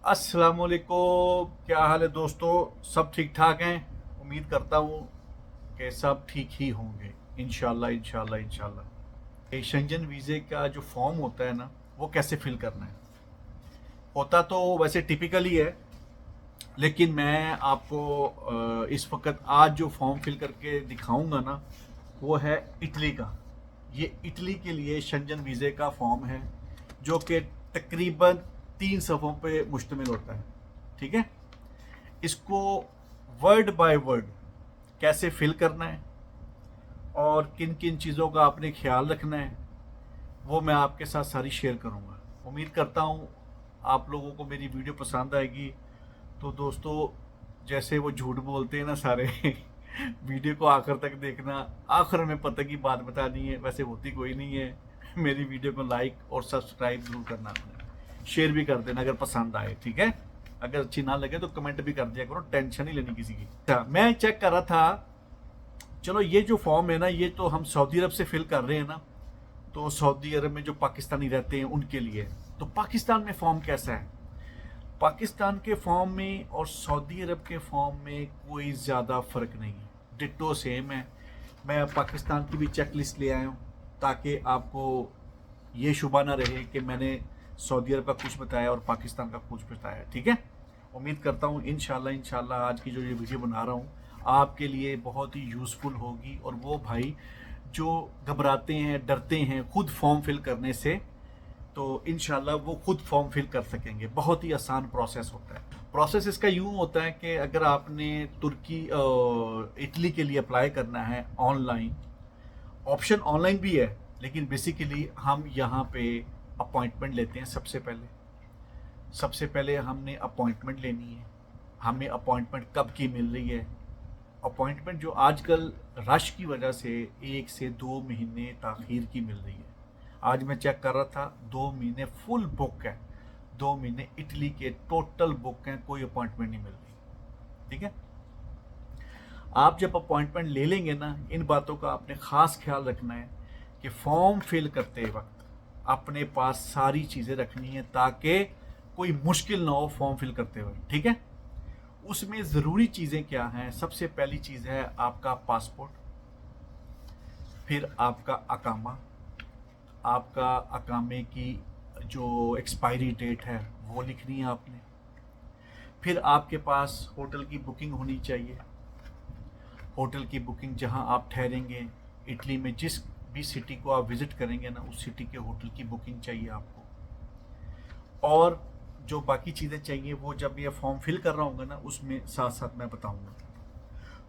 अस्सलाम वालेकुम। क्या हाल है दोस्तों? सब ठीक ठाक हैं? उम्मीद करता हूँ कि सब ठीक ही होंगे। इंशाल्लाह इंशाल्लाह इंशाल्लाह। ये शेंजन वीज़े का जो फॉर्म होता है ना, वो कैसे फिल करना है? होता तो वैसे टिपिकल ही है, लेकिन मैं आपको इस वक्त आज जो फॉर्म फिल करके दिखाऊंगा ना, वो है इटली का। ये इटली के लिए शेंजन वीज़े का फॉर्म है, जो कि तकरीबन 3 सफ़ों पे मुश्तमिल होता है। ठीक है। इसको वर्ड बाय वर्ड कैसे फिल करना है और किन किन चीज़ों का आपने ख्याल रखना है, वो मैं आपके साथ सारी शेयर करूँगा। उम्मीद करता हूँ आप लोगों को मेरी वीडियो पसंद आएगी। तो दोस्तों, जैसे वो झूठ बोलते हैं ना सारे वीडियो को आखिर तक देखना, आखिर में पता की बात बतानी है, वैसे होती कोई नहीं है। मेरी वीडियो को लाइक और सब्सक्राइब जरूर करना आपने, शेयर भी कर देना अगर पसंद आए। ठीक है। अगर अच्छी ना लगे तो कमेंट भी कर दिया करो, टेंशन नहीं लेनी किसी की। अच्छा, मैं चेक कर रहा था। चलो, ये जो फॉर्म है ना, ये तो हम सऊदी अरब से फिल कर रहे हैं ना, तो सऊदी अरब में जो पाकिस्तानी रहते हैं उनके लिए। तो पाकिस्तान में फॉर्म कैसा है? पाकिस्तान के फॉर्म में और सऊदी अरब के फॉर्म में कोई ज़्यादा फ़र्क नहीं है, डिट्टो सेम है। मैं पाकिस्तान की भी चेक लिस्ट ले आया हूँ, ताकि आपको ये शुबा ना रहे कि मैंने सऊदी अरब का कुछ बताया और पाकिस्तान का कुछ बताया। ठीक है। उम्मीद करता हूँ इंशाल्लाह इंशाल्लाह आज की जो ये वीडियो बना रहा हूँ आपके लिए बहुत ही यूज़फुल होगी। और वो भाई जो घबराते हैं, डरते हैं खुद फॉर्म फिल करने से, तो इंशाल्लाह वो खुद फॉर्म फिल कर सकेंगे। बहुत ही आसान प्रोसेस होता है। प्रोसेस इसका यूं होता है कि अगर आपने तुर्की इटली के लिए अप्लाई करना है ऑनलाइन, ऑप्शन ऑनलाइन भी है, लेकिन बेसिकली हम यहाँ पे अपॉइंटमेंट लेते हैं। सबसे पहले हमने अपॉइंटमेंट लेनी है। हमें अपॉइंटमेंट कब की मिल रही है? अपॉइंटमेंट जो आजकल रश की वजह से 1 से 2 महीने ताखीर की मिल रही है। आज मैं चेक कर रहा था, 2 महीने फुल बुक है। 2 महीने इटली के टोटल बुक हैं, कोई अपॉइंटमेंट नहीं मिल रही। ठीक है। आप जब अपॉइंटमेंट ले लेंगे ना, इन बातों का आपने ख़ास ख्याल रखना है कि फॉर्म फिल करते वक्त अपने पास सारी चीज़ें रखनी है, ताकि कोई मुश्किल ना हो फॉर्म फिल करते हुए। ठीक है। उसमें ज़रूरी चीज़ें क्या हैं? सबसे पहली चीज़ है आपका पासपोर्ट, फिर आपका अकामा। आपका अकामे की जो एक्सपायरी डेट है वो लिखनी है आपने। फिर आपके पास होटल की बुकिंग होनी चाहिए। होटल की बुकिंग जहां आप ठहरेंगे, इटली में जिस भी सिटी को आप विज़िट करेंगे ना, उस सिटी के होटल की बुकिंग चाहिए आपको। और जो बाकी चीज़ें चाहिए वो जब ये फॉर्म फिल कर रहा हूँगा ना, उसमें साथ साथ मैं बताऊँगा।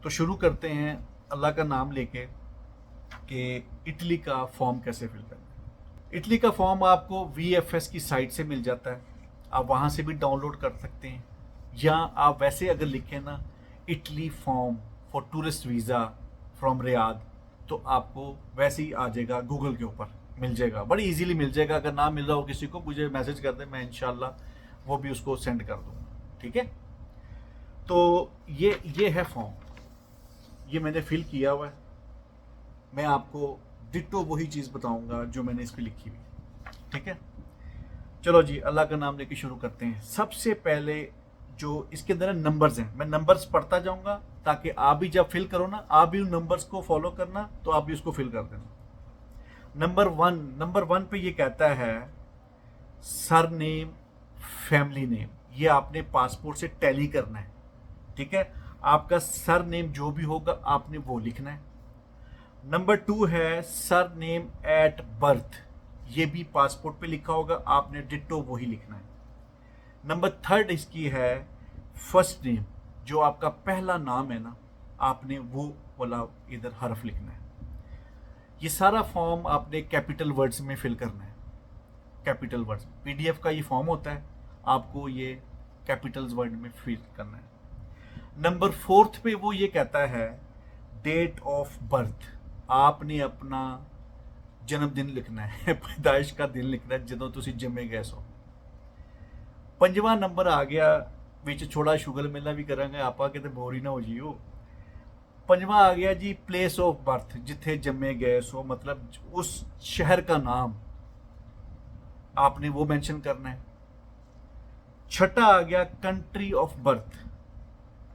तो शुरू करते हैं अल्लाह का नाम लेके कि इटली का फॉर्म कैसे फिल करना है। इटली का फॉर्म आपको VFS की साइट से मिल जाता है, आप वहाँ से भी डाउनलोड कर सकते हैं। या आप वैसे अगर लिखें ना, Italy form for tourist visa from Riyadh, तो आपको वैसे ही आ जाएगा, गूगल के ऊपर मिल जाएगा, बड़ी इजीली मिल जाएगा। अगर ना मिल रहा हो किसी को, मुझे मैसेज कर दें, मैं इंशाल्लाह वो भी उसको सेंड कर दूँगा। ठीक है। तो ये है फॉर्म, ये मैंने फिल किया हुआ है। मैं आपको डिट्टो वही चीज़ बताऊंगा जो मैंने इस पर लिखी हुई है। ठीक है। चलो जी, अल्लाह का नाम लेके शुरू करते हैं। सबसे पहले जो इसके अंदर नंबर्स हैं, मैं नंबर्स पढ़ता जाऊंगा, ताकि आप भी जब फिल करो ना, आप भी उन नंबर्स को फॉलो करना, तो आप भी उसको फिल कर देना। नंबर वन पे ये कहता है सर नेम, फैमिली नेम। ये आपने पासपोर्ट से टैली करना है। ठीक है। आपका सर नेम जो भी होगा आपने वो लिखना है। नंबर 2 है सर नेम एट बर्थ। ये भी पासपोर्ट पे लिखा होगा, आपने डिट्टो वही लिखना है। नंबर 3 इसकी है फर्स्ट नेम, जो आपका पहला नाम है ना, आपने वो वाला इधर हर्फ लिखना है। ये सारा फॉर्म आपने कैपिटल वर्ड्स में फिल करना है। कैपिटल वर्ड्स, PDF का ये फॉर्म होता है, आपको ये कैपिटल्स वर्ड में फिल करना है। नंबर 4 पे वो ये कहता है डेट ऑफ बर्थ। आपने अपना जन्मदिन लिखना है, पैदाइश का दिन लिखना है, ਜਦੋਂ ਤੁਸੀਂ जम्मे गए सो। 5वां नंबर आ गया, ਵਿੱਚ छोड़ा शुगर मेला भी करांगे आपा, किते बोर ही ना हो जियो। 5वां आ गया जी प्लेस ऑफ बर्थ, जिथे जम्मे गए सो, मतलब उस शहर का नाम आपने वो मेंशन करना है। छठा आ गया कंट्री ऑफ बर्थ,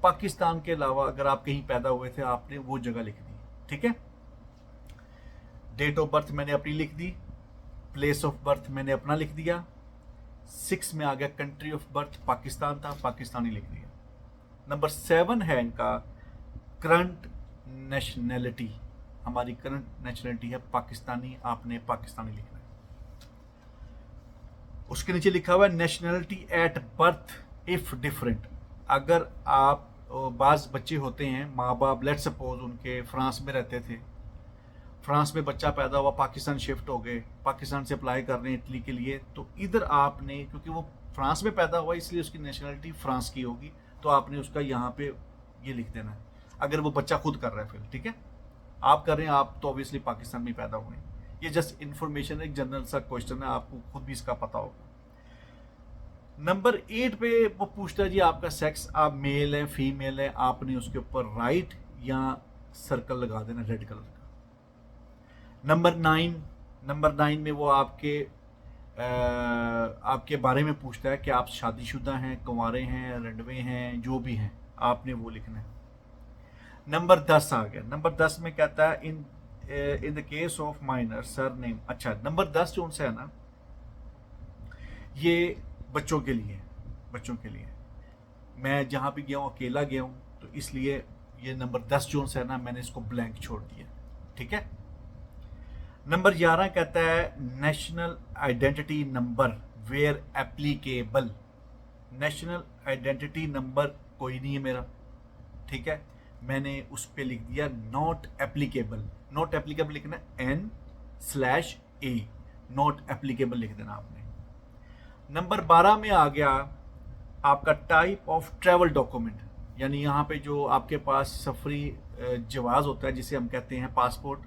पाकिस्तान के अलावा अगर आप कहीं पैदा हुए थे आपने वो जगह लिख दी, ठीक है। डेट ऑफ बर्थ मैंने अपनी लिख दी, प्लेस ऑफ बर्थ मैंने अपना लिख दिया। 6 में आ गया कंट्री ऑफ बर्थ, पाकिस्तान था, पाकिस्तानी लिख दिया। नंबर 7 है इनका करंट नेशनैलिटी, हमारी करंट नेशनैलिटी है पाकिस्तानी, आपने पाकिस्तानी लिखना है। उसके नीचे लिखा हुआ है nationality at birth if different, अगर आप बाज बच्चे होते हैं, माँ बाप लेट्स सपोज उनके फ्रांस में रहते थे, फ्रांस में बच्चा पैदा हुआ, पाकिस्तान शिफ्ट हो गए, पाकिस्तान से अप्लाई कर रहे हैं इटली के लिए, तो इधर आपने, क्योंकि वो फ्रांस में पैदा हुआ इसलिए उसकी नेशनैलिटी फ्रांस की होगी, तो आपने उसका यहाँ पे ये लिख देना है, अगर वो बच्चा खुद कर रहा है फिर, ठीक है। आप कर रहे हैं, आप तो ऑब्वियसली पाकिस्तान में पैदा हुए हैं। ये जस्ट इन्फॉर्मेशन, एक जनरल सा क्वेश्चन है, आपको खुद भी इसका पता होगा। नंबर 8 पे वो पूछता है जी आपका सेक्स, आप मेल है फीमेल है, आपने उसके ऊपर राइट या सर्कल लगा देना रेड कलर का। नंबर 9 में वो आपके बारे में पूछता है कि आप शादीशुदा हैं, कुंवारे हैं, रंडवे हैं, जो भी हैं, आपने वो लिखना है। नंबर 10 आ गया। नंबर 10 में कहता है in the case of minor surname. अच्छा, नंबर 10 जो उनसे है ना, ये बच्चों के लिए, मैं जहाँ भी गया हूँ अकेला गया हूँ, तो इसलिए ये नंबर 10 जो है ना, मैंने इसको ब्लैंक छोड़ दिया, ठीक है। नंबर 11 कहता है national identity number where applicable, national identity number कोई नहीं है मेरा, ठीक है, मैंने उस पर लिख दिया नॉट एप्लीकेबल। नॉट एप्लीकेबल लिखना N/A, नॉट एप्लीकेबल लिख देना आपने। नंबर 12 में आ गया आपका टाइप ऑफ ट्रैवल डॉक्यूमेंट, यानी यहाँ पे जो आपके पास सफरी जवाज होता है जिसे हम कहते हैं पासपोर्ट,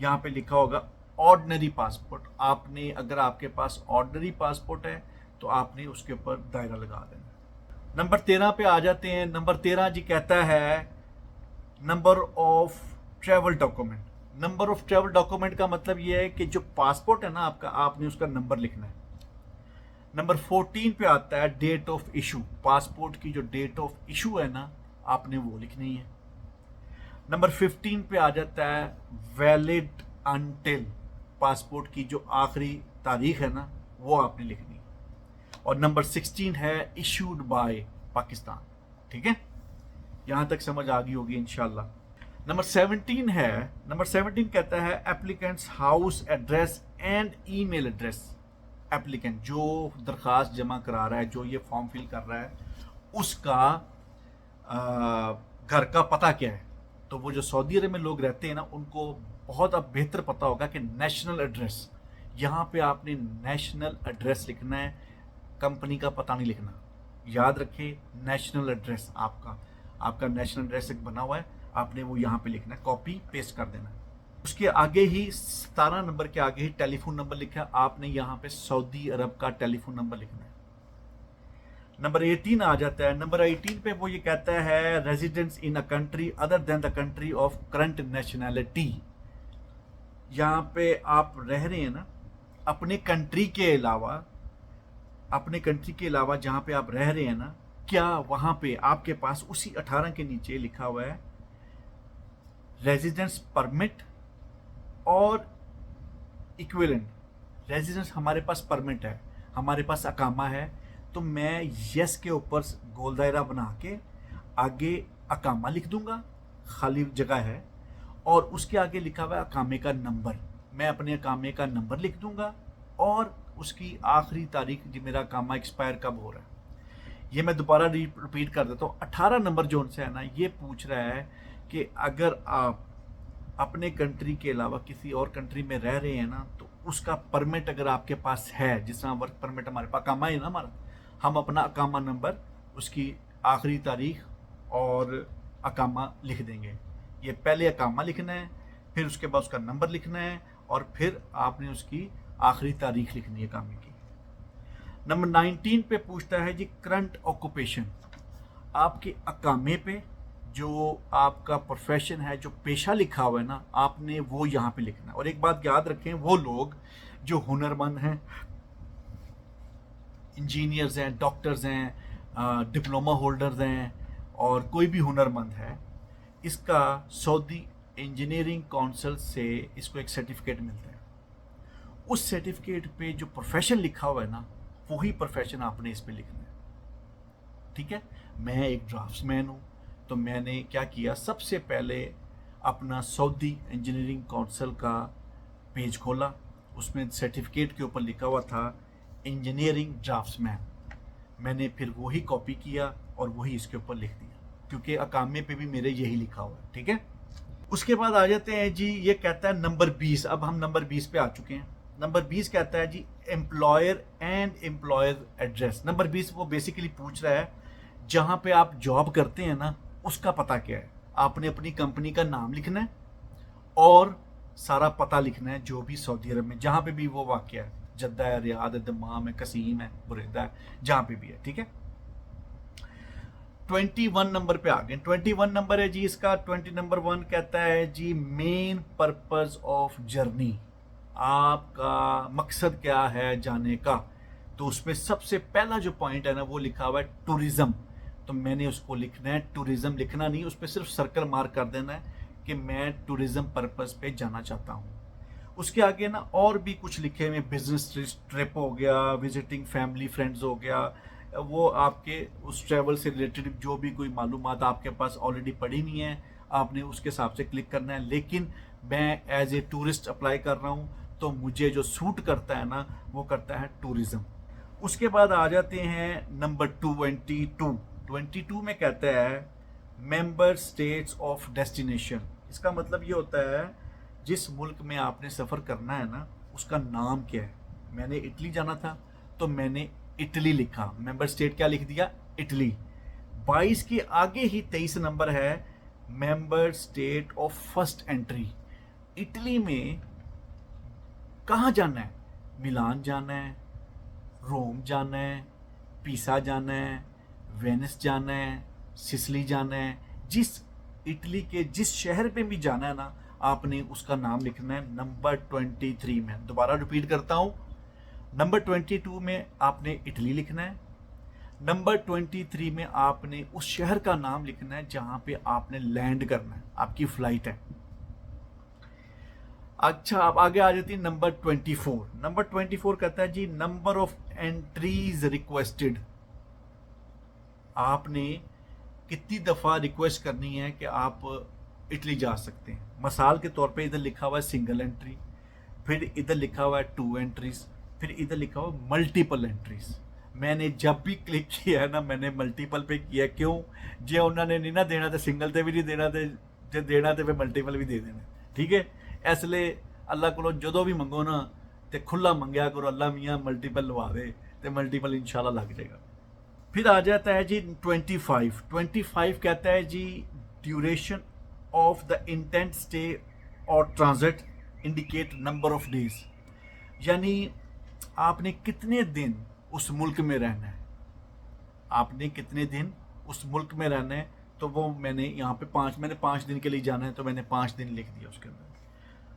यहाँ पे लिखा होगा ऑर्डिनरी पासपोर्ट। आपने, अगर आपके पास ऑर्डिनरी पासपोर्ट है तो आपने उसके ऊपर दायरा लगा देना। नंबर 13 पे आ जाते हैं। नंबर 13 जी कहता है number of travel document. Number of travel document का मतलब ये है कि जो पासपोर्ट है ना आपका, आपने उसका नंबर लिखना है। नंबर 14 पे आता है डेट ऑफ इशू, पासपोर्ट की जो डेट ऑफ इशू है ना, आपने वो लिखनी है। नंबर 15 पे आ जाता है वैलिड अनटिल, पासपोर्ट की जो आखिरी तारीख है ना, वो आपने लिखनी है। और नंबर 16 है इशूड बाय पाकिस्तान, ठीक है, यहां तक समझ आ गई होगी इंशाल्लाह। नंबर 17 है, नंबर 17 कहता है applicants house address and email address. Applicant जो दरखास्त जमा करा रहा है, जो ये फॉर्म फिल कर रहा है, उसका घर का पता क्या है। तो वो जो सऊदी अरब में लोग रहते हैं ना, उनको बहुत अब बेहतर पता होगा कि नेशनल एड्रेस, यहाँ पे आपने नेशनल एड्रेस लिखना है, कंपनी का पता नहीं लिखना। याद रखें, नेशनल एड्रेस आपका नेशनल एड्रेस एक बना हुआ है, आपने वो यहाँ पे लिखना है, कॉपी पेस्ट कर देना। उसके आगे ही 17 नंबर के आगे ही टेलीफोन नंबर लिखा है, आपने यहाँ पे सऊदी अरब का टेलीफोन नंबर लिखना है। नंबर 18 आ जाता है। नंबर 18 पे वो ये कहता है residence in a country other than the country of current nationality. यहाँ पे आप रह रहे हैं ना, अपने कंट्री के अलावा जहाँ पे आप रह रहे हैं ना, क्या वहाँ पे आपके पास उसी 18 के नीचे लिखा हुआ है रेजिडेंस परमिट और इक्विवेलेंट। रेजिडेंस हमारे पास परमिट है, हमारे पास अकामा है, तो मैं यस के ऊपर गोल दायरा बना के आगे अकामा लिख दूंगा, खाली जगह है, और उसके आगे लिखा हुआ है अकामे का नंबर। मैं अपने अकामे का नंबर लिख दूंगा और उसकी आखिरी तारीख, जो मेरा अकामा एक्सपायर कब हो रहा है। ये मैं दोबारा रिपीट कर देता हूँ। 18 नंबर जो उनसे है ना, ये पूछ रहा है कि अगर आप अपने कंट्री के अलावा किसी और कंट्री में रह रहे हैं ना, तो उसका परमिट अगर आपके पास है, जिस तरह वर्क परमिट हमारे पास अकामा है ना हमारा, हम अपना अकामा नंबर, उसकी आखिरी तारीख और अकामा लिख देंगे। ये पहले अकामा लिखना है, फिर उसके बाद उसका नंबर लिखना है, और फिर आपने उसकी आखिरी तारीख लिखनी है अकामे की। नंबर 19 पे पूछता है जी करंट ऑक्यूपेशन। आपके अकामे पे जो आपका प्रोफेशन है, जो पेशा लिखा हुआ है ना, आपने वो यहाँ पे लिखना है। और एक बात याद रखें, वो लोग जो हुनरमंद हैं इंजीनियर्स हैं, डॉक्टर्स हैं, डिप्लोमा होल्डर्स हैं और कोई भी हुनरमंद है, इसका सऊदी इंजीनियरिंग काउंसिल से इसको एक सर्टिफिकेट मिलता है। उस सर्टिफिकेट पे जो प्रोफेशन लिखा हुआ है ना, वही प्रोफेशन आपने इस पे लिखना है। ठीक है, मैं एक ड्राफ्ट्समैन हूँ, तो मैंने क्या किया, सबसे पहले अपना सऊदी इंजीनियरिंग काउंसिल का पेज खोला, उसमें सर्टिफिकेट के ऊपर लिखा हुआ था इंजीनियरिंग ड्राफ्ट्समैन। मैंने फिर वही कॉपी किया और वही इसके ऊपर लिख दिया, क्योंकि अकामे पे भी मेरे यही लिखा हुआ है। ठीक है, उसके बाद आ जाते हैं जी, ये कहता है नंबर 20। अब हम नंबर 20 पे आ चुके हैं। नंबर 20 कहता है जी employer and employer address. Number 20 वो बेसिकली पूछ रहा है जहाँ पे आप जॉब करते हैं ना, उसका पता क्या है। आपने अपनी कंपनी का नाम लिखना है और सारा पता लिखना है, जो भी सऊदी अरब में जहाँ पे भी वो वाक़या है, जद्दा है, रियाद है, दमाम है, कसीम है, बुरेदा है, जहाँ पे भी है। ठीक है, 21 नंबर पे आ गए। 21 नंबर है जी इसका। 20 नंबर 1 कहता है जी मेन पर्पस ऑफ जर्नी। आपका मकसद क्या है जाने का। तो उसमें सबसे पहला जो पॉइंट है ना, वो लिखा हुआ है टूरिज्म। तो मैंने उसको लिखना है, टूरिज्म लिखना नहीं, उस पर सिर्फ सर्कल मार्क कर देना है कि मैं टूरिज्म पर्पस पे जाना चाहता हूँ। उसके आगे ना और भी कुछ लिखे हुए, बिजनेस ट्रिप हो गया, विजिटिंग फैमिली फ्रेंड्स हो गया, वो आपके उस ट्रैवल से रिलेटेड जो भी कोई मालूमात आपके पास ऑलरेडी पड़ी नहीं है, आपने उसके हिसाब से क्लिक करना है। लेकिन मैं एज ए टूरिस्ट अप्लाई कर रहा हूँ, तो मुझे जो सूट करता है ना, वो करता है टूरिज्म। उसके बाद आ जाते हैं नंबर 22 में कहता है मेंबर स्टेट्स ऑफ डेस्टिनेशन। इसका मतलब ये होता है जिस मुल्क में आपने सफ़र करना है ना, उसका नाम क्या है। मैंने इटली जाना था, तो मैंने इटली लिखा, मेंबर स्टेट क्या लिख दिया, इटली। 22 के आगे ही 23 नंबर है member state of first entry. Italy में कहाँ जाना है, मिलान जाना है, रोम जाना है, पीसा जाना है, वेनिस जाना है, सिसली जाना है। जिस इटली के जिस शहर पे भी जाना है ना, आपने उसका नाम लिखना है नंबर 23 में। दोबारा रिपीट करता हूँ, नंबर 22 में आपने इटली लिखना है, नंबर 23 में आपने उस शहर का नाम लिखना है जहाँ पे आपने लैंड करना है, आपकी फ्लाइट है। अच्छा, अब आगे आ जाती है नंबर 24। नंबर 24 कहता है जी नंबर ऑफ एंट्रीज रिक्वेस्टेड। आपने कितनी दफ़ा रिक्वेस्ट करनी है कि आप इटली जा सकते हैं। मिसाल के तौर पे इधर लिखा हुआ है सिंगल एंट्री, फिर इधर लिखा हुआ है 2 एंट्रीज, फिर इधर लिखा हुआ है मल्टीपल एंट्रीज। मैंने जब भी क्लिक किया है ना, मैंने मल्टीपल पे किया। क्यों, जे उन्होंने नहीं ना देना तो सिंगल ते भी नहीं देना, तो जे देना तो फिर मल्टीपल भी दे देना। ठीक है, इसलिए अल्लाह को जो भी मंगो ना, तो खुला मंगया करो, अल्लाह मियाँ मल्टीपल लवा दे, तो मल्टीपल इंशाल्लाह लग जाएगा। फिर आ जाता है जी 25 कहता है जी duration of the intent stay और transit indicate number of days. यानी आपने कितने दिन उस मुल्क में रहना है, आपने कितने दिन उस मुल्क में रहना है। तो वो मैंने यहाँ पे मैंने 5 दिन के लिए जाना है, तो मैंने 5 दिन लिख दिया उसके अंदर।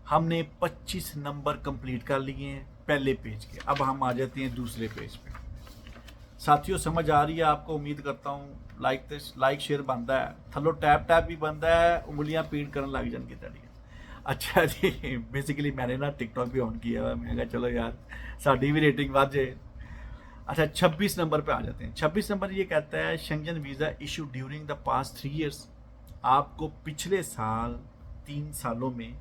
हमने 25 नंबर कंप्लीट कर लिए हैं पहले पेज के। अब हम आ जाते हैं दूसरे पेज पे। साथियों, समझ आ रही है आपको, उम्मीद करता हूँ। लाइक शेयर बनता है, थलो टैप भी बनता है, उंगलियां पीट करने लग जाएंगी तड़ी। अच्छा जी, बेसिकली मैंने ना टिकटॉक भी ऑन किया हुआ, मैं कहा चलो यार साड़ी भी रेटिंग बढ़ जाए। अच्छा, 26 नंबर पे आ जाते हैं। 26 नंबर ये कहता है Shenzhen visa issue during the past 3 years. आपको पिछले साल 3 सालों में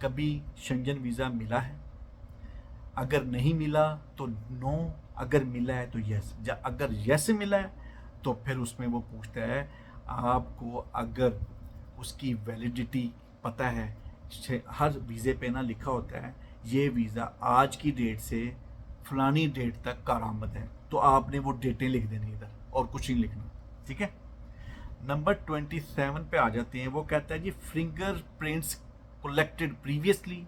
कभी शेंजन वीज़ा मिला है? अगर नहीं मिला तो नो, अगर मिला है तो यस। अगर यस मिला है तो फिर उसमें वो पूछता है आपको अगर उसकी वैलिडिटी पता है। हर वीज़े पे ना लिखा होता है ये वीज़ा आज की डेट से फलानी डेट तक कारआमद है, तो आपने वो डेटें लिख देनी इधर और कुछ नहीं लिखना। ठीक है, नंबर 27 पे आ जाते हैं। वो कहता है जी फिंगरप्रिंट्स कलेक्टेड प्रीवियसली।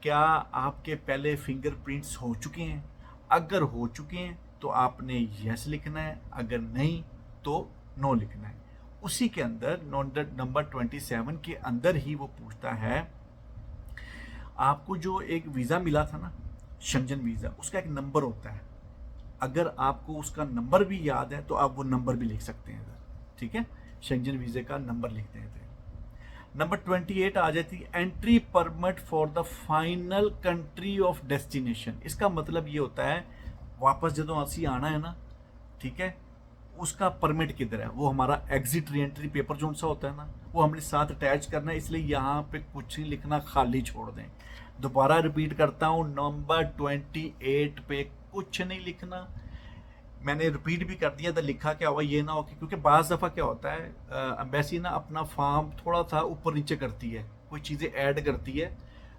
क्या आपके पहले फिंगरप्रिंट्स हो चुके हैं? अगर हो चुके हैं तो आपने यस लिखना है, अगर नहीं तो नो लिखना है। उसी के अंदर नंबर 27 के अंदर ही वो पूछता है आपको जो एक वीज़ा मिला था ना, शेंजन वीज़ा, उसका एक नंबर होता है। अगर आपको उसका नंबर भी याद है तो आप वो नंबर भी लिख सकते हैं इधर, ठीक है। शेंजन वीज़े का नंबर लिखते हैं। नंबर 28 आ जाती है entry permit for the final country of destination. इसका मतलब ये होता है वापस जो असी आना है ना, ठीक है, उसका परमिट किधर है, वो हमारा एग्जिट री एंट्री पेपर जो सा होता है ना, वो हमने साथ अटैच करना है। इसलिए यहाँ पे कुछ नहीं लिखना, खाली छोड़ दें। दोबारा रिपीट करता हूँ, नंबर 28 पे कुछ नहीं लिखना। मैंने रिपीट भी कर दिया था, लिखा क्या हुआ ये ना हो कि, क्योंकि बाज़ दफ़ा क्या होता है एम्बेसी ना अपना फॉर्म थोड़ा सा ऊपर नीचे करती है, कोई चीज़ें ऐड करती है,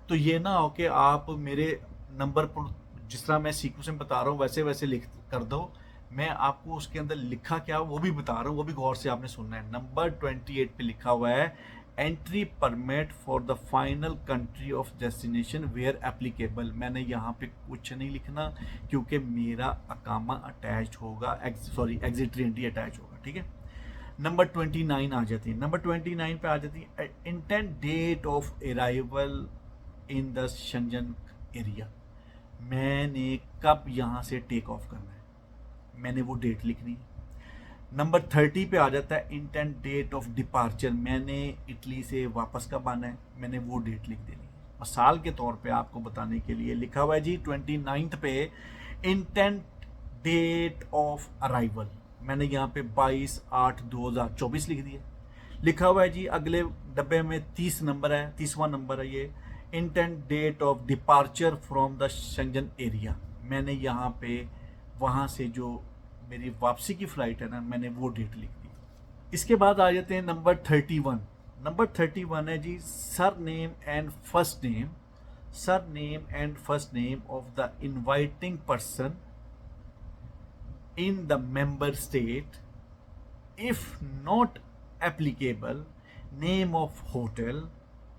तो ये ना हो कि आप मेरे नंबर पर जिस तरह मैं सीक्वेंस में बता रहा हूँ वैसे वैसे लिख कर दो। मैं आपको उसके अंदर लिखा क्या वो भी बता रहा हूँ, वो भी गौर से आपने सुनना है। नंबर 28 पे लिखा हुआ है entry permit for the final country of destination where applicable. मैंने यहाँ पे कुछ नहीं लिखना क्योंकि मेरा अकामा अटैच होगा, sorry exit re-entry attach होगा, ठीक है। नंबर 29 आ जाती है। नंबर 29 पे आ जाती है intent date of arrival in the Schengen area. मैंने कब यहाँ से टेक ऑफ करना है, मैंने वो डेट लिखनी है। नंबर 30 पे आ जाता है इंटेंट डेट ऑफ डिपार्चर। मैंने इटली से वापस कब आना है, मैंने वो डेट लिख देनी है। और साल के तौर पे आपको बताने के लिए लिखा हुआ है जी 29 पे इंटेंट डेट ऑफ अराइवल। मैंने यहाँ पे 22/8/2024 लिख दिया। लिखा हुआ है जी अगले डब्बे में 30 नंबर है, 30वां नंबर है ये, intent date of departure from the Schengen area. मैंने यहाँ पे वहाँ से जो मेरी वापसी की फ्लाइट है ना, मैंने वो डेट लिख दी। इसके बाद आ जाते हैं नंबर 31। नंबर 31 है जी surname and first name, surname and first name of the inviting person in the member state, if not applicable name of hotel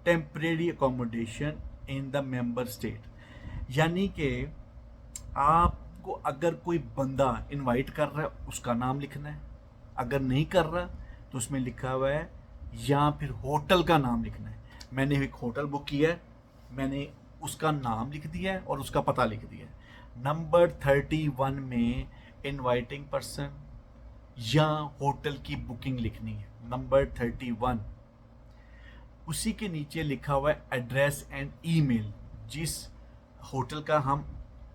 temporary accommodation in the member state. यानी कि आपको अगर कोई बंदा invite कर रहा है उसका नाम लिखना है, अगर नहीं कर रहा तो उसमें लिखा हुआ है या फिर होटल का नाम लिखना है। मैंने एक होटल बुक किया है, मैंने उसका नाम लिख दिया है और उसका पता लिख दिया है। नंबर 31 में इनवाइटिंग पर्सन या होटल की बुकिंग लिखनी है, नंबर 31। उसी के नीचे लिखा हुआ है एड्रेस एंड ईमेल। जिस होटल का हम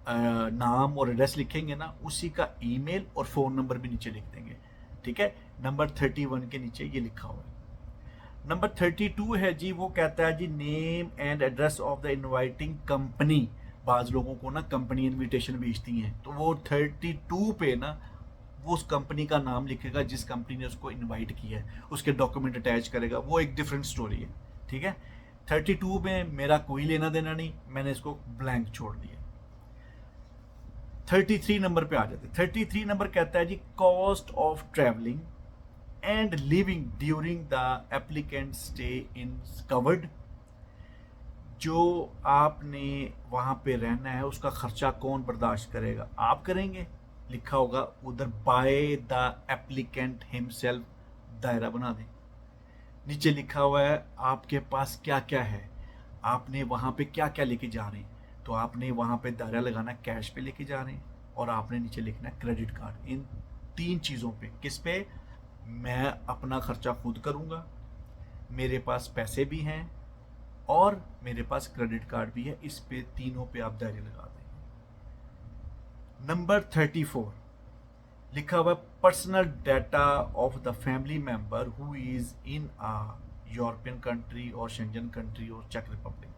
नाम और एड्रेस लिखेंगे ना, उसी का ईमेल और फ़ोन नंबर भी नीचे लिख देंगे, ठीक है। नंबर 31 के नीचे ये लिखा हुआ है। नंबर 32 है जी, वो कहता है जी name and address of the inviting company. बाज़ लोगों को ना कंपनी इनविटेशन भेजती हैं, तो वो 32 पे ना वो उस कंपनी का नाम लिखेगा जिस कंपनी ने उसको इनवाइट किया है, उसके डॉक्यूमेंट अटैच करेगा, वो एक डिफरेंट स्टोरी है, ठीक है। 32 में मेरा कोई लेना देना नहीं, मैंने इसको ब्लैंक छोड़ दिया। 33 नंबर पे आ जाते हैं। 33 नंबर कहता है जी cost of travelling and living during the applicant stay in covered. जो आपने वहाँ पे रहना है उसका खर्चा कौन बर्दाश्त करेगा, आप करेंगे। लिखा होगा उधर बाय द एप्लीकेंट हिमसेल्फ, दायरा बना दें। नीचे लिखा हुआ है आपके पास क्या क्या है, आपने वहाँ पे क्या क्या लेके जा रहे हैं, तो आपने वहाँ पे दायरा लगाना कैश पे लेके जा रहे हैं, और आपने नीचे लिखना क्रेडिट कार्ड। इन 3 चीज़ों पे, किस पे, मैं अपना खर्चा खुद करूँगा, मेरे पास पैसे भी हैं और मेरे पास क्रेडिट कार्ड भी है, इस पे तीनों पे आप दायरे लगा देंगे। नंबर 34 लिखा हुआ personal data of the family member who is in a European country और शेंजन कंट्री और चेक रिपब्लिक,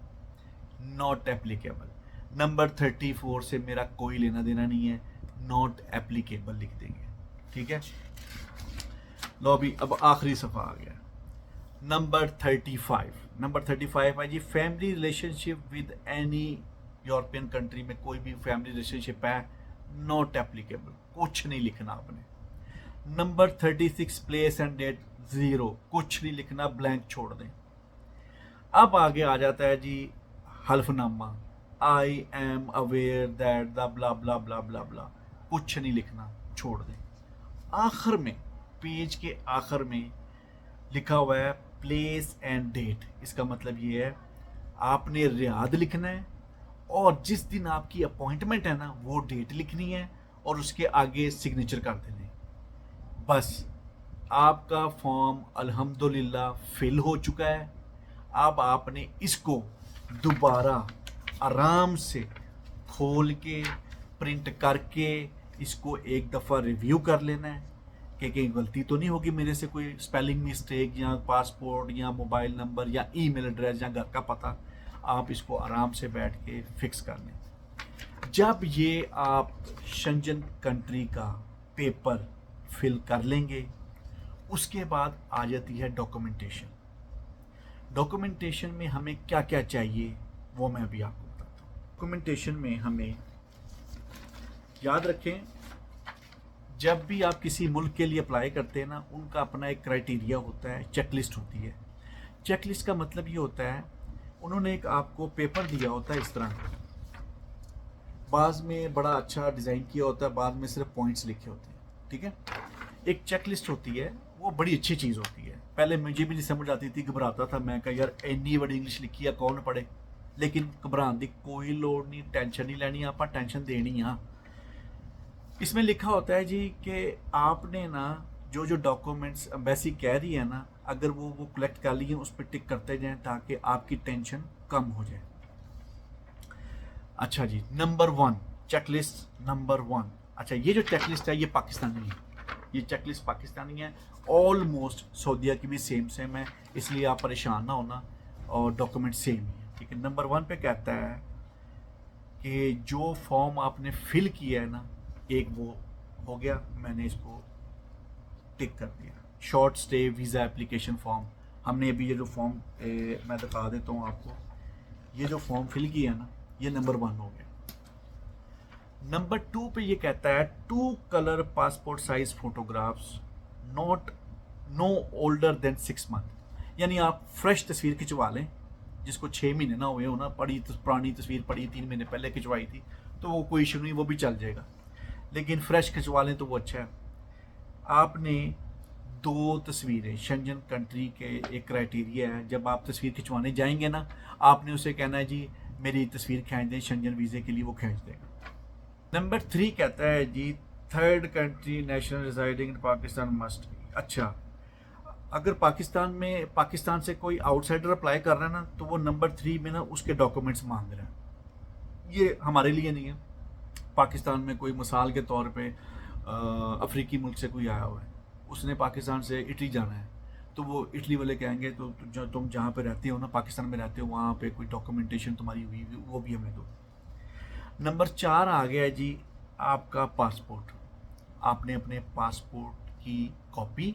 नॉट एप्लीकेबल। नंबर 34 से मेरा कोई लेना देना नहीं है, नॉट एप्लीकेबल लिख देंगे, ठीक है। लो अभी अब आखिरी सफ़ा आ गया, नंबर 35। नंबर 35 है जी family relationship with any European country में कोई भी फैमिली रिलेशनशिप है, नॉट एप्लीकेबल, कुछ नहीं लिखना आपने। नंबर 36 प्लेस एंड डेट 0, कुछ नहीं लिखना, ब्लैंक छोड़ दें। अब आगे आ जाता है जी हल्फनामा, I am aware that the blah blah blah blah blah, कुछ नहीं लिखना, छोड़ दें। आखिर में पेज के आखिर में लिखा हुआ है प्लेस एंड डेट। इसका मतलब ये है आपने रियाद लिखना है और जिस दिन आपकी अपॉइंटमेंट है ना वो डेट लिखनी है और उसके आगे सिग्नेचर कर देने। बस आपका फॉर्म अल्हम्दुलिल्लाह फिल हो चुका है। अब आपने इसको दोबारा आराम से खोल के प्रिंट करके इसको एक दफ़ा रिव्यू कर लेना है कि कहीं गलती तो नहीं होगी मेरे से, कोई स्पेलिंग मिस्टेक या पासपोर्ट या मोबाइल नंबर या ईमेल एड्रेस या घर का पता। आप इसको आराम से बैठ के फिक्स कर लें। जब ये आप शेंजन कंट्री का पेपर फिल कर लेंगे, उसके बाद आ जाती है डॉक्यूमेंटेशन। डॉक्यूमेंटेशन में हमें क्या क्या चाहिए वो मैं अभी आपको बताता हूँ। डॉक्यूमेंटेशन में हमें याद रखें, जब भी आप किसी मुल्क के लिए अप्लाई करते हैं ना, उनका अपना एक क्राइटेरिया होता है, चेकलिस्ट होती है। चेकलिस्ट का मतलब ये होता है, उन्होंने एक आपको पेपर दिया होता है इस तरह, बाद में बड़ा अच्छा डिज़ाइन किया होता है, बाद में सिर्फ पॉइंट्स लिखे होते हैं, ठीक है। एक चेकलिस्ट होती है, वो बड़ी अच्छी चीज़ होती है। पहले मुझे भी नहीं समझ आती थी, घबराता था मैं, कहा यार इन्नी बड़ी इंग्लिश लिखी है कौन पढ़े। लेकिन घबराने की कोई लोड़ नहीं, टेंशन नहीं लेनी, आप टेंशन देनी। हाँ, इसमें लिखा होता है जी कि आपने ना जो जो डॉक्यूमेंट्स एम्बेसी कह रही है ना, अगर वो कलेक्ट कर लिए उस पर टिक करते जाएं ताकि आपकी टेंशन कम हो जाए। अच्छा जी, नंबर 1 चेकलिस्ट नंबर 1। अच्छा, ये जो चेकलिस्ट है ये पाकिस्तानी है, ये चेकलिस्ट पाकिस्तानी है। ऑलमोस्ट सऊदीया की भी सेम है, इसलिए आप परेशान ना होना, और डॉक्यूमेंट सेम ही है, ठीक है। नंबर 1 पे कहता है कि जो फॉर्म आपने फिल किया है ना, एक वो हो गया, मैंने इसको टिक कर दिया। Short stay visa application form, हमने अभी ये जो फॉर्म मैं दिखा देता हूँ आपको, ये जो फॉर्म फिल किया है ना, ये नंबर 1 हो गया। नंबर 2 पे ये कहता है 2 colour passport size photographs know older than 6 month. यानी आप फ्रेश तस्वीर खिंचवा लें, जिसको 6 महीने ना हुए हो ना, पुरानी तस्वीर पड़ी 3 महीने पहले खिंचवाई थी तो वो कोई इशू नहीं, वो भी चल जाएगा, लेकिन फ्रेश खिंचवा लें तो वो अच्छा है। आपने 2 तस्वीरें, शेंजन कंट्री के एक क्राइटेरिया है, जब आप तस्वीर खिंचवाने जाएंगे ना, आपने उसे कहना है जी मेरी तस्वीर खींच दें शेंजन वीज़े के लिए, वो खींच देगा। नंबर 3 कहता है जी 3rd कंट्री नेशनल रिजाइडिंग इन पाकिस्तान मस्ट। अच्छा, अगर पाकिस्तान से कोई आउटसाइडर अप्लाई कर रहा है ना, तो वो नंबर 3 में ना उसके डॉक्यूमेंट्स मांग रहा है। ये हमारे लिए नहीं है। पाकिस्तान में कोई मिसाल के तौर पे अफ्रीकी मुल्क से कोई आया हुआ है, उसने पाकिस्तान से इटली जाना है, तो वो इटली वाले कहेंगे तो जो तुम जहाँ पे रहते हो ना, पाकिस्तान में रहते हो, वहाँ पे कोई डॉक्यूमेंटेशन तुम्हारी हुई वो भी हमें दो। नंबर 4 आ गया जी आपका पासपोर्ट। आपने अपने पासपोर्ट की कॉपी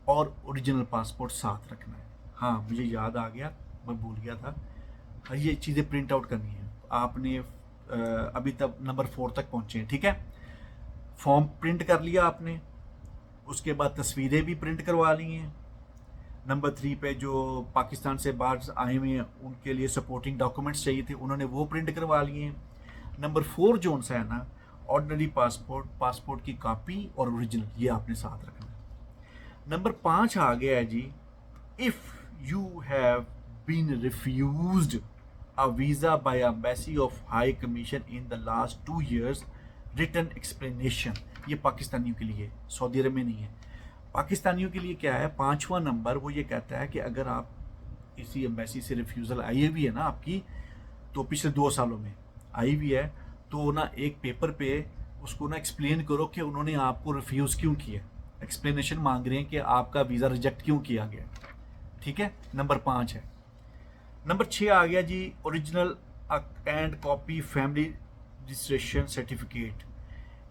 और ओरिजिनल पासपोर्ट साथ रखना है। हाँ, मुझे याद आ गया, मैं भूल गया था, ये चीज़ें प्रिंट आउट करनी है आपने। अभी तक नंबर 4 तक पहुँचे हैं, ठीक है। फॉर्म प्रिंट कर लिया आपने, उसके बाद तस्वीरें भी प्रिंट करवा ली हैं। नंबर 3 पे जो पाकिस्तान से बाहर आए हुए हैं उनके लिए सपोर्टिंग डॉक्यूमेंट्स चाहिए थे, उन्होंने वो प्रिंट करवा लिए हैं। नंबर 4 जो सा है ना, ऑर्डिनरी पासपोर्ट की कॉपी और ओरिजिनल, ये आपने साथ रखना है। नंबर 5 आ गया है जी, if you have been refused a visa by embassy of high commission in the last 2 years, written explanation। ये पाकिस्तानियों के लिए, सऊदी अरब में नहीं है। पाकिस्तानियों के लिए क्या है, 5वां नंबर, वो ये कहता है कि अगर आप किसी एम्बेसी से रिफ्यूज़ल आई हुई है ना आपकी, तो पिछले 2 सालों में आई हुई है, तो ना एक पेपर पे उसको ना एक्सप्लेन करो कि उन्होंने आपको रिफ्यूज़ क्यों किया। एक्सप्लेनेशन मांग रहे हैं कि आपका वीज़ा रिजेक्ट क्यों किया गया, ठीक है। नंबर 5 है। नंबर 6 आ गया जी, original and copy family registration certificate.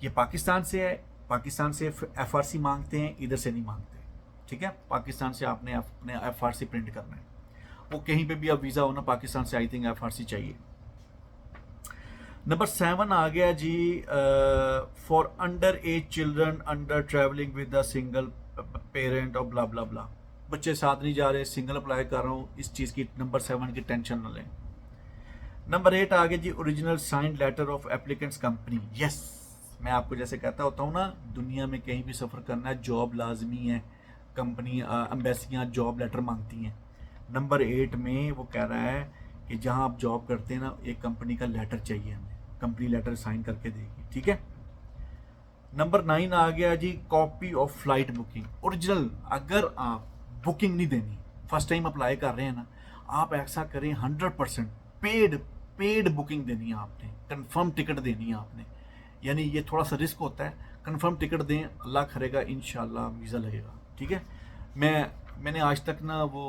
ये पाकिस्तान से है, पाकिस्तान से FRC मांगते हैं, इधर से नहीं मांगते, ठीक है। पाकिस्तान से आपने अपने FRC प्रिंट करना है, वो कहीं पे भी अब वीज़ा होना, पाकिस्तान से आई थिंक FRC चाहिए। नंबर 7 आ गया जी, for under age children under travelling with a single parent और ब्ला ब्ला ब्ला। बच्चे साथ नहीं जा रहे, सिंगल अप्लाई कर रहा हूँ, इस चीज़ की नंबर 7 की टेंशन न लें। नंबर 8 आ गया जी, original signed letter of applicants company. Yes, मैं आपको जैसे कहता होता हूँ ना, दुनिया में कहीं भी सफ़र करना है, जॉब लाजमी है, कंपनी एम्बेसियाँ जॉब लेटर मांगती हैं। नंबर 8 में वो कह रहा है कि जहाँ आप जॉब करते हैं ना, एक कंपनी का लेटर चाहिए हमें, कंपनी लेटर साइन करके देगी, ठीक है। नंबर 9 आ गया जी, copy of flight booking original. अगर आप बुकिंग नहीं देनी, फर्स्ट टाइम अप्लाई कर रहे हैं ना, आप ऐसा करें 100% पेड बुकिंग देनी है आपने, कंफर्म टिकट देनी है आपने। यानी ये थोड़ा सा रिस्क होता है, कंफर्म टिकट दें, अल्लाह करेगा इंशाल्लाह वीज़ा लगेगा। ठीक है, मैंने आज तक ना वो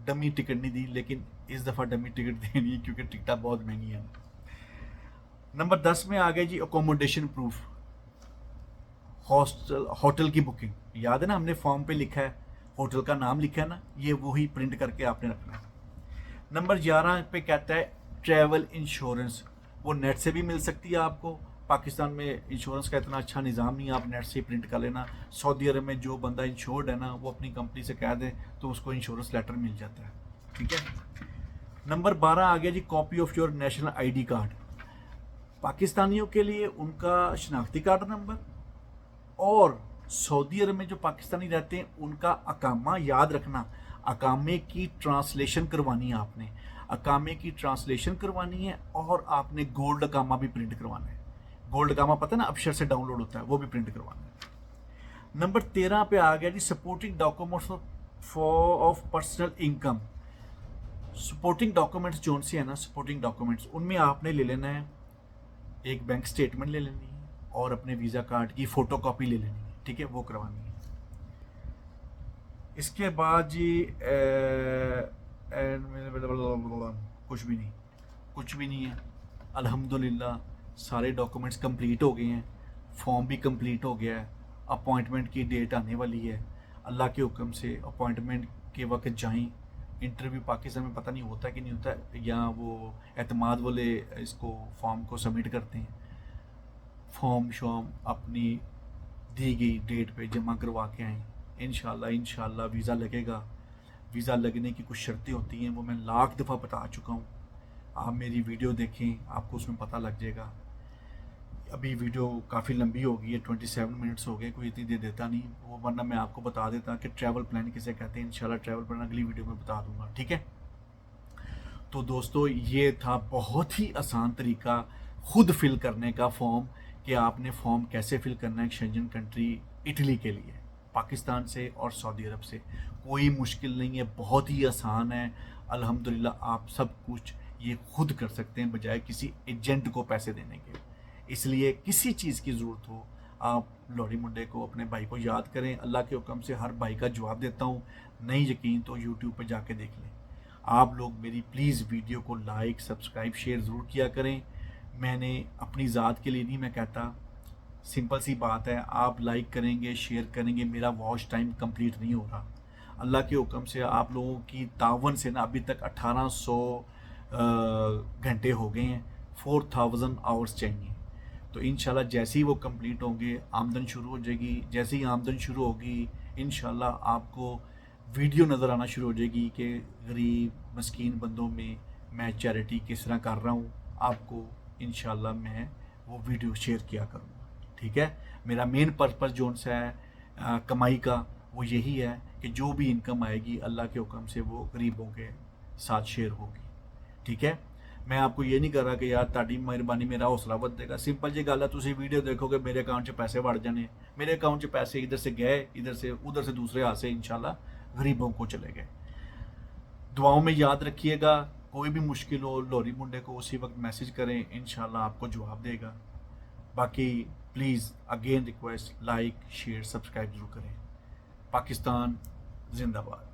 डमी टिकट नहीं दी, लेकिन इस दफ़ा डमी टिकट देनी है क्योंकि टिकटें बहुत महंगी हैं। नंबर 10 में आ गया जी, अकोमोडेशन प्रूफ, होटल की बुकिंग। याद है ना, हमने फॉर्म पे लिखा है, होटल का नाम लिखा है ना, ये वही प्रिंट करके आपने रखना है। नंबर 11 पे कहता है ट्रैवल इंश्योरेंस, वो नेट से भी मिल सकती है आपको। पाकिस्तान में इंश्योरेंस का इतना अच्छा निज़ाम नहीं है, आप नेट से प्रिंट कर लेना। सऊदी अरब में जो बंदा इंश्योर्ड है ना, वो अपनी कंपनी से कह दे तो उसको इंश्योरेंस लेटर मिल जाता है। ठीक है। नंबर 12 आ गया जी, copy of your national ID card. पाकिस्तानियों के लिए उनका शनाख्ती कार्ड नंबर, और सऊदी अरब में जो पाकिस्तानी रहते हैं उनका अकामा। याद रखना, अकामे की ट्रांसलेशन करवानी है आपने, अकामे की ट्रांसलेशन करवानी है, और आपने गोल्ड अकामा भी प्रिंट करवाना है। गोल्ड अकामा पता है ना, अफसर से डाउनलोड होता है, वो भी प्रिंट करवाना है। नंबर 13 पे आ गया जी, supporting documents of personal income. Supporting documents जो से है ना, सपोर्टिंग डॉक्यूमेंट्स, उनमें आपने ले लेना है एक बैंक स्टेटमेंट ले लेनी है, और अपने वीज़ा कार्ड की फ़ोटो कॉपी ले लेनी है। ठीक है, वो करवानी है। इसके बाद जी कुछ भी नहीं, कुछ भी नहीं है। अल्हम्दुलिल्लाह सारे डॉक्यूमेंट्स कंप्लीट हो गए हैं, फॉर्म भी कंप्लीट हो गया है, अपॉइंटमेंट की डेट आने वाली है। अल्लाह के हुक्म से अपॉइंटमेंट के वक्त जाएं। इंटरव्यू पाकिस्तान में पता नहीं होता कि नहीं होता, या वो एतमाद वाले इसको फॉर्म को सबमिट करते हैं। फॉर्म शॉर्म अपनी दी गई डेट पे जमा करवा के आएँ। इंशाल्लाह वीज़ा लगेगा। वीज़ा लगने की कुछ शर्तें होती हैं, वो मैं लाख दफ़ा बता चुका हूँ। आप मेरी वीडियो देखें, आपको उसमें पता लग जाएगा। अभी वीडियो काफ़ी लंबी हो गई है, 27 मिनट्स हो गए, कोई इतनी देर देता नहीं वो, वरना मैं आपको बता देता कि ट्रैवल प्लान किसे कहते हैं। इंशाल्लाह ट्रैवल प्लान अगली वीडियो में बता दूंगा। ठीक है, तो दोस्तों ये था बहुत ही आसान तरीका खुद फिल करने का फॉर्म, कि आपने फॉर्म कैसे फिल करना है शेंजन कंट्री इटली के लिए, पाकिस्तान से और सऊदी अरब से। कोई मुश्किल नहीं है, बहुत ही आसान है। अल्हम्दुलिल्लाह आप सब कुछ ये खुद कर सकते हैं बजाय किसी एजेंट को पैसे देने के। इसलिए किसी चीज़ की ज़रूरत हो, आप लोरी मुंडे को, अपने भाई को याद करें। अल्लाह के हुक्म से हर भाई का जवाब देता हूँ। नहीं यकीन तो यूट्यूब पर जाके देख लें। आप लोग मेरी प्लीज़ वीडियो को लाइक, सब्सक्राइब, शेयर ज़रूर किया करें। मैंने अपनी ज़ात के लिए नहीं मैं कहता, सिंपल सी बात है, आप लाइक करेंगे, शेयर करेंगे, मेरा वॉच टाइम कंप्लीट नहीं हो रहा। अल्लाह के हुक्म से आप लोगों की तावन से ना अभी तक 1800 घंटे हो गए हैं, 4000 आवर्स चाहिए। तो इंशाल्लाह जैसे ही वो कंप्लीट होंगे आमदन शुरू हो जाएगी। जैसे ही आमदन शुरू होगी इंशाल्लाह आपको वीडियो नज़र आना शुरू हो जाएगी कि गरीब मस्कीन बंदों में मैं चैरिटी किस तरह कर रहा हूँ। आपको इंशाल्लाह मैं वो वीडियो शेयर किया करूँगा। ठीक है, मेरा मेन पर्पस जो सा है कमाई का, वो यही है कि जो भी इनकम आएगी अल्लाह के हुक्म से वो गरीबों के साथ शेयर होगी। ठीक है, मैं आपको ये नहीं कर रहा कि यार ताड़ी मेहरबानी मेरा हौसला बद देगा। सिंपल जी गल है, तुम वीडियो देखोगे मेरे अकाउंट 'च पैसे वड़ जाने, मेरे अकाउंट 'च पैसे इधर से गए, इधर से उधर से दूसरे हाथ से इंशाल्लाह गरीबों को चले गए। दुआओं में याद रखिएगा, कोई भी मुश्किल हो लोरी मुंडे को उसी वक्त मैसेज करें, इंशाल्लाह आपको जवाब देगा। बाकी please again request, like, share, subscribe जरूर करें। पाकिस्तान जिंदाबाद।